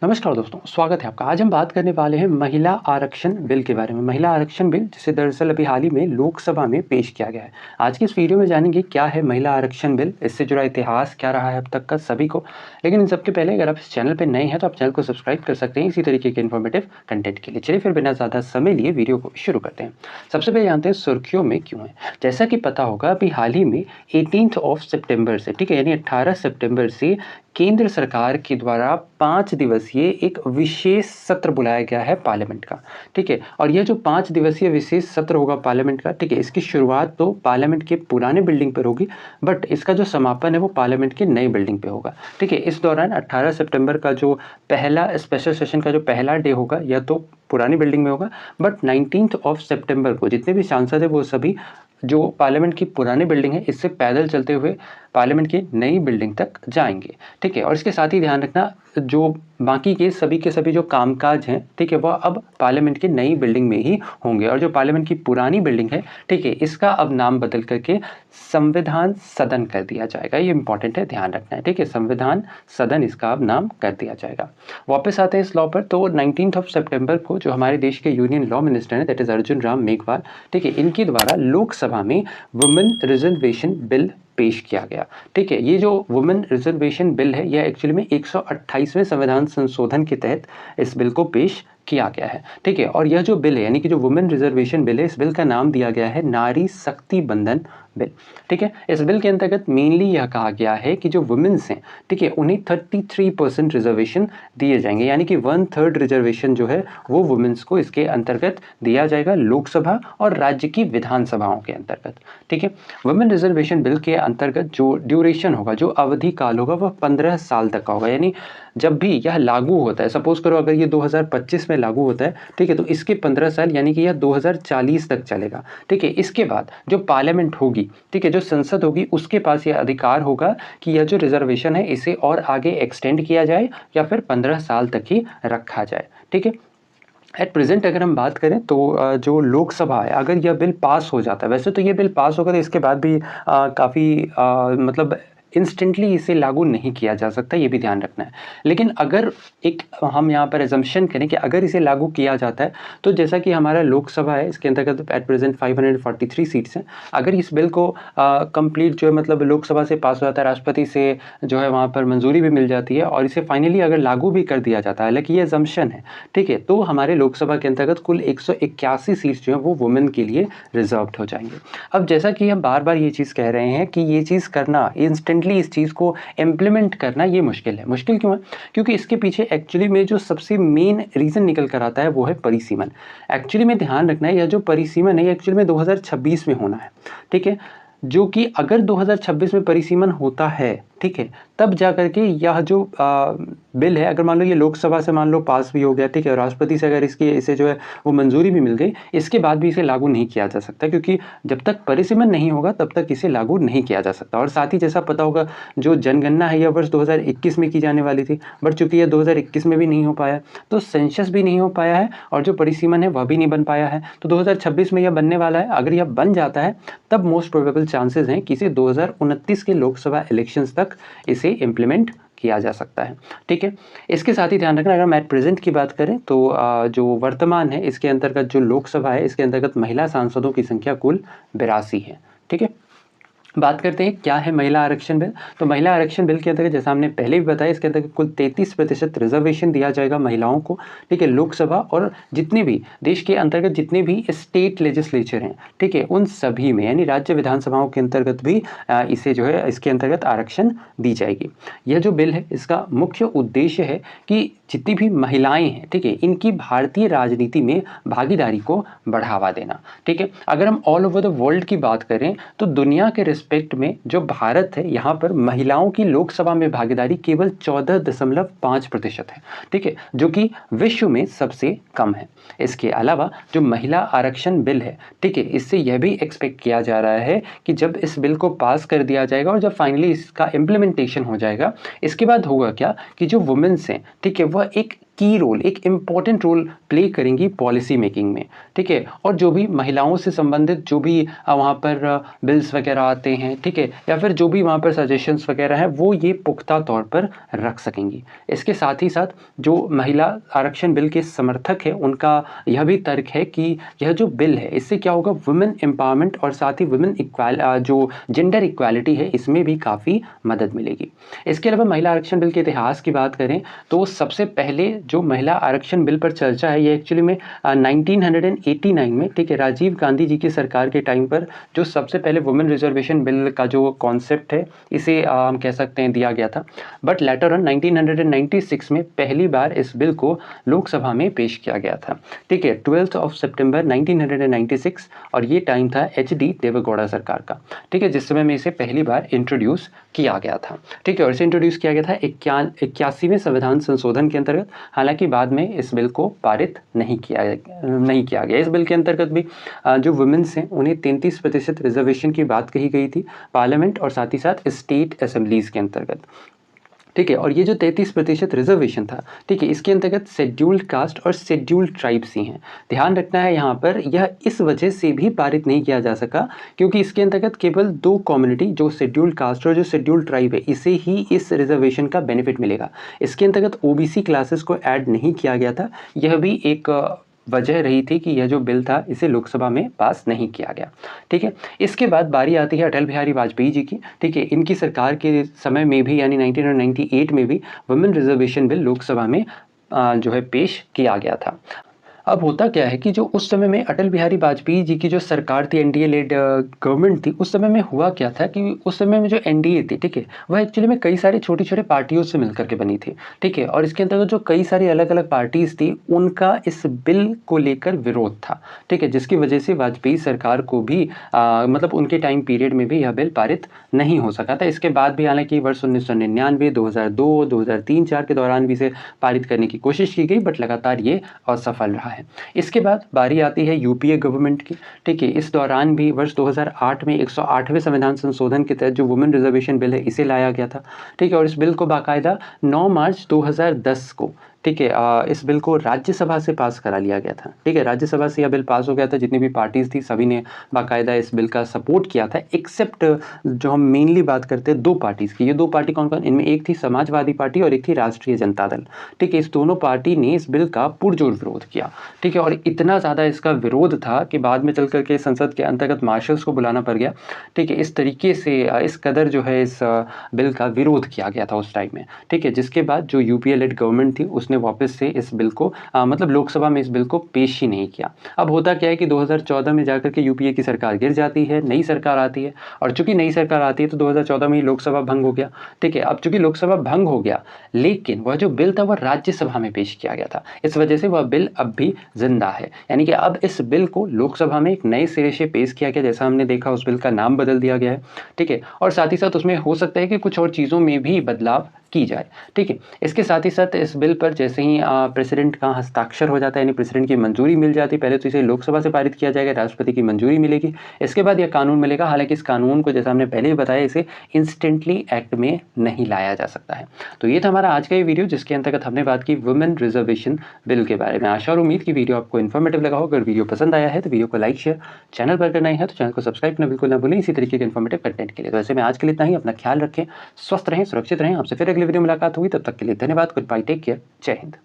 नमस्कार दोस्तों, स्वागत है आपका। आज हम बात करने वाले हैं महिला आरक्षण बिल के बारे में। महिला आरक्षण बिल जिसे दरअसल अभी हाल ही में लोकसभा में पेश किया गया है। आज की इस वीडियो में जानेंगे क्या है महिला आरक्षण बिल, इससे जुड़ा इतिहास क्या रहा है अब तक का सभी को। लेकिन इन सबके पहले अगर आप इस चैनल पर नए हैं तो आप चैनल को सब्सक्राइब कर सकते हैं इसी तरीके के इन्फॉर्मेटिव कंटेंट के लिए। चलिए फिर बिना ज़्यादा समय लिए वीडियो को शुरू करते हैं। सबसे पहले जानते हैं सुर्खियों में क्यों है। जैसा कि पता होगा अभी हाल ही में 18 सितंबर से, ठीक है, यानी 18 सितंबर से केंद्र सरकार के द्वारा 5 दिवसीय एक विशेष सत्र बुलाया गया है पार्लियामेंट का, ठीक है। और यह जो 5 दिवसीय विशेष सत्र होगा पार्लियामेंट का, ठीक है, इसकी शुरुआत तो पार्लियामेंट के पुराने बिल्डिंग पर होगी, बट इसका जो समापन है वो पार्लियामेंट की नई बिल्डिंग पे होगा, ठीक है। इस दौरान 18 सितंबर का जो पहला स्पेशल सेशन का जो पहला डे होगा यह तो पुरानी बिल्डिंग में होगा, बट 19 सितंबर को जितने भी सांसद है वो सभी जो पार्लियामेंट की पुरानी बिल्डिंग है इससे पैदल चलते हुए पार्लियामेंट की नई बिल्डिंग तक जाएंगे, ठीक है। और इसके साथ ही ध्यान रखना जो बाकी के सभी जो कामकाज हैं, ठीक है, वह अब पार्लियामेंट की नई बिल्डिंग में ही होंगे। और जो पार्लियामेंट की पुरानी बिल्डिंग है, ठीक है, इसका अब नाम बदल करके संविधान सदन कर दिया जाएगा। ये इंपॉर्टेंट है, ध्यान रखना है, ठीक है। संविधान सदन इसका अब नाम कर दिया जाएगा। वापस आते हैं इस लॉ पर। तो 19 सितंबर को जो हमारे देश के यूनियन लॉ मिनिस्टर हैं दैट इज अर्जुन राम मेघवाल, ठीक है, इनके द्वारा लोकसभा में वुमेन रिजर्वेशन बिल पेश किया गया, ठीक है। ये जो वुमेन रिजर्वेशन बिल है यह एक्चुअली में 128वें संविधान संशोधन के तहत इस बिल को पेश किया गया है, ठीक है। और यह जो बिल है यानी कि जो वुमेन रिजर्वेशन बिल है, इस बिल का नाम दिया गया है नारी शक्ति बंधन बिल, ठीक है। इस बिल के अंतर्गत मेनली यह कहा गया है कि जो वुमेन्स हैं, ठीक है, उन्हें 33% रिजर्वेशन दिए जाएंगे, यानी कि 1/3 रिजर्वेशन जो है वो वुमेन्स को इसके अंतर्गत दिया जाएगा लोकसभा और राज्य की विधानसभाओं के अंतर्गत, ठीक है। वुमेन रिजर्वेशन बिल के अंतर्गत जो ड्यूरेशन होगा, जो अवधि काल होगा वह 15 साल तक का होगा। यानी जब भी यह लागू होता है, सपोज करो अगर ये 2025 में लागू होता है, ठीक है, तो इसके 15 साल यानी कि यह 2040 तक चलेगा, ठीक है। इसके बाद जो पार्लियामेंट होगी, ठीक है, जो संसद होगी, उसके पास यह अधिकार होगा कि यह जो रिजर्वेशन है इसे और आगे एक्सटेंड किया जाए या फिर 15 साल तक ही रखा जाए, ठीक है। एट प्रेजेंट अगर हम बात करें तो जो लोकसभा है अगर यह बिल पास हो जाता है, वैसे तो ये बिल पास होगा तो इसके बाद भी काफ़ी मतलब इंस्टेंटली इसे लागू नहीं किया जा सकता, ये भी ध्यान रखना है। लेकिन अगर एक हम यहाँ पर एजम्पशन करें कि अगर इसे लागू किया जाता है तो जैसा कि हमारा लोकसभा है इसके अंतर्गत एट प्रेजेंट 543 सीट्स हैं। अगर इस बिल को कंप्लीट जो है मतलब लोकसभा से पास हो जाता है, राष्ट्रपति से जो है वहाँ पर मंजूरी भी मिल जाती है और इसे फाइनली अगर लागू भी कर दिया जाता है, हालांकि ये एजम्पशन है, ठीक है, तो हमारे लोकसभा के अंतर्गत कुल 181 सीट्स जो है वो वुमेन के लिए रिजर्व्ड हो जाएंगे। अब जैसा कि हम बार बार ये चीज़ कह रहे हैं कि ये चीज़ करना इंस्टेंटली इस चीज़ को इम्प्लीमेंट करना ये मुश्किल है। मुश्किल क्यों है? क्योंकि इसके पीछे एक्चुअली में जो सबसे मेन रीज़न निकल कर आता है वो है परिसीमन। एक्चुअली में ध्यान रखना है यह जो परिसीमन है एक्चुअली में 2026 में होना है, ठीक है, जो कि अगर 2026 में परिसीमन होता है, ठीक है, तब जा करके यह जो बिल है अगर मान लो ये लोकसभा से मान लो पास भी हो गया, ठीक है, और राष्ट्रपति से अगर इसे जो है वो मंजूरी भी मिल गई, इसके बाद भी इसे लागू नहीं किया जा सकता क्योंकि जब तक परिसीमन नहीं होगा तब तक इसे लागू नहीं किया जा सकता। और साथ ही जैसा पता होगा जो जनगणना है यह वर्ष 2021 में की जाने वाली थी, बट चूंकि यह 2021 में भी नहीं हो पाया तो सेंसस भी नहीं हो पाया है और जो परिसीमन है वह भी नहीं बन पाया है, तो 2026 में यह बनने वाला है। अगर यह बन जाता है तब मोस्ट प्रोबेबल चांसेस हैं कि इसे 2029 के लोकसभा इलेक्शंस तक इसे इम्प्लीमेंट किया जा सकता है, ठीक है। इसके साथ ही ध्यान रखना अगर हम एट प्रेजेंट की बात करें तो जो वर्तमान है इसके अंतर्गत जो लोकसभा है इसके अंतर्गत महिला सांसदों की संख्या कुल 82 है, ठीक है। बात करते हैं क्या है महिला आरक्षण बिल। तो महिला आरक्षण बिल के अंतर्गत जैसा हमने पहले भी बताया इसके अंतर्गत कुल 33% रिजर्वेशन दिया जाएगा महिलाओं को, ठीक है, लोकसभा और जितने भी देश के अंतर्गत जितने भी स्टेट लेजिस्लेचर हैं, ठीक है, उन सभी में यानी राज्य विधानसभाओं के अंतर्गत भी इसे जो है इसके अंतर्गत आरक्षण दी जाएगी। यह जो बिल है इसका मुख्य उद्देश्य है कि जितनी भी महिलाएं हैं, ठीक है, इनकी भारतीय राजनीति में भागीदारी को बढ़ावा देना, ठीक है। अगर हम ऑल ओवर द वर्ल्ड की बात करें तो दुनिया के रिस्पेक्ट में जो भारत है यहाँ पर महिलाओं की लोकसभा में भागीदारी केवल 14.5% है, ठीक है, जो कि विश्व में सबसे कम है। इसके अलावा जो महिला आरक्षण बिल है, ठीक है, इससे यह भी एक्सपेक्ट किया जा रहा है कि जब इस बिल को पास कर दिया जाएगा और जब फाइनली इसका इम्प्लीमेंटेशन हो जाएगा इसके बाद होगा क्या कि जो वुमेन्स हैं, ठीक है, वह एक की रोल, एक इम्पॉर्टेंट रोल प्ले करेंगी पॉलिसी मेकिंग में, ठीक है। और जो भी महिलाओं से संबंधित जो भी वहाँ पर बिल्स वगैरह आते हैं, ठीक है, या फिर जो भी वहाँ पर सजेशंस वगैरह हैं, वो ये पुख्ता तौर पर रख सकेंगी। इसके साथ ही साथ जो महिला आरक्षण बिल के समर्थक हैं, उनका यह भी तर्क है कि यह जो बिल है, इससे क्या होगा, वुमेन एम्पावरमेंट और साथ ही वुमेन जो जेंडर इक्वालिटी है, इसमें भी काफ़ी मदद मिलेगी। इसके अलावा महिला आरक्षण बिल के इतिहास की बात करें तो सबसे पहले जो महिला आरक्षण बिल पर चर्चा है, ये एक्चुअली में 1989 में, ठीक है, राजीव गांधी जी की सरकार के टाइम पर जो सबसे पहले वुमेन रिजर्वेशन बिल का जो कॉन्सेप्ट है, इसे हम कह सकते हैं दिया गया था। बट लेटर ऑन 1996 में पहली बार इस बिल को लोकसभा में पेश किया गया था, ठीक है, 12 सितंबर 1996। और ये टाइम था HD देवेगौड़ा सरकार का, ठीक है, जिस समय में इसे पहली बार इंट्रोड्यूस किया गया था, ठीक है। और इसे इंट्रोड्यूस किया गया था 81वें संविधान संशोधन के अंतर्गत। हालांकि बाद में इस बिल को पारित नहीं किया गया। इस बिल के अंतर्गत भी जो वुमेन्स हैं उन्हें 33% रिजर्वेशन की बात कही गई थी पार्लियामेंट और साथ ही साथ स्टेट असेंबलीज के अंतर्गत, ठीक है। और ये जो 33% रिजर्वेशन था, ठीक है, इसके अंतर्गत शेड्यूल्ड कास्ट और शेड्यूल्ड ट्राइब्स ही हैं। ध्यान रखना है यहाँ पर, यह इस वजह से भी पारित नहीं किया जा सका क्योंकि इसके अंतर्गत केवल 2 कम्युनिटी, जो शेड्यूल्ड कास्ट और जो शेड्यूल्ड ट्राइब है, इसे ही इस रिजर्वेशन का बेनिफिट मिलेगा। इसके अंतर्गत OBC क्लासेस को ऐड नहीं किया गया था। यह भी एक वजह रही थी कि यह जो बिल था इसे लोकसभा में पास नहीं किया गया, ठीक है। इसके बाद बारी आती है अटल बिहारी वाजपेयी जी की, ठीक है। इनकी सरकार के समय में भी, यानी 1998 में भी वुमेन रिजर्वेशन बिल लोकसभा में जो है पेश किया गया था। अब होता क्या है कि जो उस समय में अटल बिहारी वाजपेयी जी की जो सरकार थी, NDA लेड गवर्नमेंट थी, उस समय में हुआ क्या था कि उस समय में जो NDA थी, ठीक है, वह एक्चुअली में कई सारी छोटी छोटे पार्टियों से मिलकर के बनी थी, ठीक है। और इसके अंतर्गत जो कई सारी अलग अलग पार्टीज थी, उनका इस बिल को लेकर विरोध था, ठीक है, जिसकी वजह से वाजपेयी सरकार को भी मतलब उनके टाइम पीरियड में भी यह बिल पारित नहीं हो सका था। इसके बाद भी हालांकि वर्ष 1999, 2002, 2003-4 के दौरान भी इसे पारित करने की कोशिश की गई, बट लगातार ये असफल रहा है। इसके बाद बारी आती है UPA गवर्नमेंट की, ठीक है। इस दौरान भी वर्ष 2008 में 108वें संविधान संशोधन के तहत जो वुमेन रिजर्वेशन बिल है, इसे लाया गया था, ठीक है। और इस बिल को बाकायदा 9 मार्च 2010 को, ठीक है, इस बिल को राज्यसभा से पास करा लिया गया था, ठीक है। राज्यसभा से यह बिल पास हो गया था। जितनी भी पार्टीज थी सभी ने बाकायदा इस बिल का सपोर्ट किया था, एक्सेप्ट जो हम मेनली बात करते हैं 2 पार्टीज की। ये 2 पार्टी कौन कौन? इनमें एक थी समाजवादी पार्टी और एक थी राष्ट्रीय जनता दल, ठीक है। इस दोनों पार्टी ने इस बिल का पुरजोर विरोध किया, ठीक है। और इतना ज़्यादा इसका विरोध था कि बाद में चल करके संसद के अंतर्गत मार्शल्स को बुलाना पड़ गया, ठीक है। इस तरीके से इस कदर जो है इस बिल का विरोध किया गया था उस टाइम में, ठीक है। जिसके बाद जो UPA लेड गवर्नमेंट थी उसने वापस से इस बिल को मतलब लोकसभा में इस बिल को पेश ही नहीं किया। अब होता क्या है कि 2014 में जाकर के UPA की सरकार गिर जाती है, नई सरकार आती है, और चूंकि नई सरकार आती है तो 2014 में ही लोकसभा भंग हो गया, ठीक है। अब चूंकि लोकसभा भंग हो गया, लेकिन वह जो बिल था वह राज्यसभा में पेश किया गया था, इस वजह से वह बिल अब भी जिंदा है। यानी कि अब इस बिल को लोकसभा में एक नए सिरे से पेश किया गया। जैसा हमने देखा, उस बिल का नाम बदल दिया गया है, ठीक है। और साथ ही साथ उसमें हो सकता है कि कुछ और चीज़ों में भी बदलाव की जाए, ठीक है। इसके साथ ही साथ इस बिल पर जैसे ही प्रेसिडेंट का हस्ताक्षर हो जाता है, यानी प्रेसिडेंट की मंजूरी मिल जाती है, पहले तो इसे लोकसभा से पारित किया जाएगा, राष्ट्रपति की मंजूरी मिलेगी, इसके बाद यह कानून मिलेगा। हालांकि इस कानून को, जैसा हमने पहले ही बताया, इसे इंस्टेंटली एक्ट में नहीं लाया जा सकता है। तो ये था हमारा आज का ये वीडियो, जिसके अंतर्गत हमने बात की वुमेन रिजर्वेशन बिल के बारे में। आशा और उम्मीद की वीडियो आपको इन्फॉर्मेटिव लगा हो। अगर वीडियो पसंद आया है तो वीडियो को लाइक, शेयर, चैनल पर करना है तो चैनल को सब्सक्राइब करना बिल्कुल ना भूलें, इसी तरीके के इन्फॉर्मेटिव कंटेंट के लिए। तो ऐसे में आज के लिए इतना ही। अपना ख्याल रखें, स्वस्थ रहें, सुरक्षित रहें। आपसे फिर अगले वीडियो मुलाकात होगी, तब तक के लिए धन्यवाद। गुड बाय, टेक केयर, जय हिंद।